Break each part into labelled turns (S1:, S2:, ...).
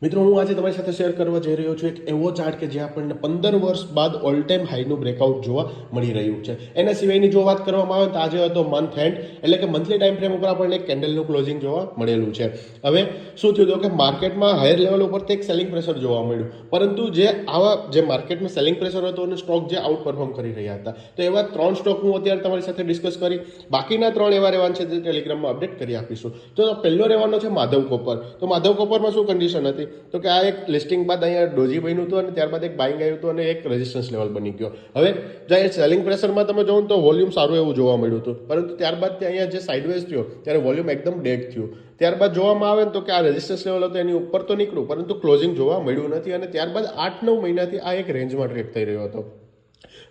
S1: મિત્રો હું આજે તમારી સાથે શેર કરવા જઈ રહ્યો છું એક એવો ચાર્ટ કે જે આપણને 15 વર્ષ બાદ ઓલ ટાઈમ હાઈનું બ્રેકઆઉટ જોવા મળી રહ્યું છે. એના સિવાયની જો વાત કરવામાં આવે તો આજે હતો મંથ એન્ડ, એટલે કે મંથલી ટાઈમ ફ્રેમ ઉપર આપણને એક કેન્ડલનું ક્લોઝિંગ જોવા મળેલું છે. હવે શું થયું હતું કે માર્કેટમાં હાયર લેવલ ઉપરથી એક સેલિંગ પ્રેશર જોવા મળ્યું, પરંતુ જે માર્કેટમાં સેલિંગ પ્રેશર હતો અને સ્ટોક જે આઉટ પરફોર્મ કરી રહ્યા હતા, તો એવા 3 સ્ટોક હું અત્યારે તમારી સાથે ડિસ્કસ કરી. બાકીના 3 એવા રહેવાના છે જે ટેલિગ્રામમાં અપડેટ કરી આપીશું. તો પહેલો રહેવાનો છે માધવ કોપર. તો માધવ કોપરમાં શું કન્ડિશન હતી તો કે આ એક લિસ્ટિંગ બાદ અહીંયા ડોજી બન્યું હતું અને ત્યારબાદ એક બાઇંગ આવ્યું હતું અને એક રેઝિસ્ટન્સ લેવલ બની ગયો. હવે જ્યારે સેલિંગ પ્રેશરમાં તમે જોવો તો વોલ્યુમ સારું એવું જોવા મળ્યું હતું, પરંતુ ત્યારબાદ અહીંયા જે સાઇડવેઝ થયો ત્યારે વોલ્યુમ એકદમ ડેડ થયું. ત્યારબાદ જોવામાં આવે તો કે આ રેઝિસ્ટન્સ લેવલ હતો એની ઉપર તો નીકળ્યું, પરંતુ ક્લોઝિંગ જોવા મળ્યું નથી અને ત્યારબાદ 8-9 મહિનાથી આ એક રેન્જમાં ટ્રેડ થઈ રહ્યો હતો.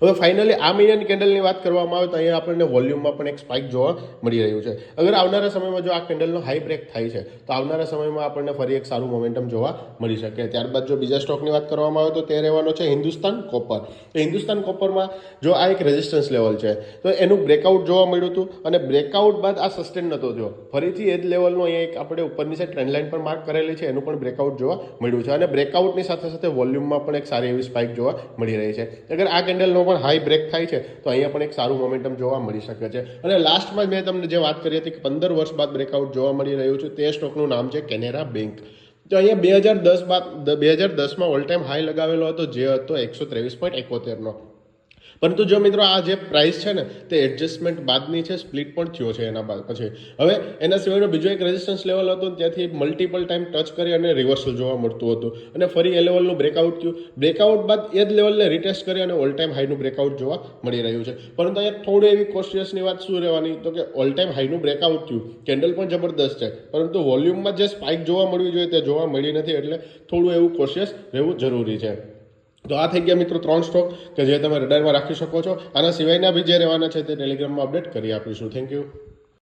S1: હવે ફાઇનલી આ મહિનાની કેન્ડલની વાત કરવામાં આવે તો અહીંયા આપણને વોલ્યુમમાં પણ એક સ્પાઇક જોવા મળી રહ્યું છે. અગર આવનારા સમયમાં જો આ કેન્ડલનો હાઈ બ્રેક થાય છે તો આવનારા સમયમાં આપણને ફરી એક સારું મોમેન્ટમ જોવા મળી શકે. ત્યારબાદ જો બીજા સ્ટોકની વાત કરવામાં આવે તો તે રહેવાનો છે હિન્દુસ્તાન કોપર. તો હિન્દુસ્તાન કોપરમાં જો આ એક રેઝિસ્ટન્સ લેવલ છે તો એનું બ્રેકઆઉટ જોવા મળ્યું હતું અને બ્રેકઆઉટ બાદ આ સસ્ટેન નહોતો થયો. ફરીથી એ જ લેવલનું અહીંયા એક આપણે ઉપરની સાઈડ ટ્રેન્ડ લાઇન પર માર્ક કરેલી છે, એનું પણ બ્રેકઆઉટ જોવા મળ્યું છે અને બ્રેકઆઉટની સાથે સાથે વોલ્યુમમાં પણ એક સારી એવી સ્પાઇક જોવા મળી રહી છે. અગર આ કેન્ડલનો પણ હાઈ બ્રેક થાય છે તો અહીંયા પણ એક સારું મોમેન્ટમ જોવા મળી શકે છે. અને લાસ્ટમાં મેં તમને જે વાત કરી હતી કે 15 વર્ષ બાદ બ્રેકઆઉટ જોવા મળી રહ્યું છે, તે સ્ટોકનું નામ છે કેનેરા બેંક. તો અહીંયા 2010માં ઓલ ટાઈમ હાઈ લગાવેલો હતો, જે હતો 123.71નો. પરંતુ જો મિત્રો આ જે પ્રાઇસ છે ને તે એડજસ્ટમેન્ટ બાદની છે, સ્પ્લિટ પણ થયો છે એના બાદ પછી. હવે એના સિવાયનો બીજો એક રેઝિસ્ટન્સ લેવલ હતો, ત્યાંથી મલ્ટિપલ ટાઈમ ટચ કરી અને રિવર્સલ જોવા મળતું હતું અને ફરી એ લેવલનું બ્રેકઆઉટ થયું. બ્રેકઆઉટ બાદ એ જ લેવલને રિટેસ્ટ કરી અને ઓલ ટાઈમ હાઈનું બ્રેકઆઉટ જોવા મળી રહ્યું છે. પરંતુ અહીંયા થોડું એવી કોશિયસની વાત શું રહેવાની તો કે ઓલ ટાઈમ હાઈનું બ્રેકઆઉટ થયું, કેન્ડલ પણ જબરદસ્ત છે, પરંતુ વોલ્યુમમાં જે સ્પાઇક જોવા મળવી જોઈએ તે જોવા મળી નથી, એટલે થોડું એવું કોશિયસ રહેવું જરૂરી છે. તો આ થઈ ગયા મિત્રો 3 સ્ટોક કે જે તમે રડારમાં રાખી શકો છો. આના સિવાયના બી જે રહેવાના છે તે ટેલિગ્રામમાં અપડેટ કરી આપીશું. Thank you.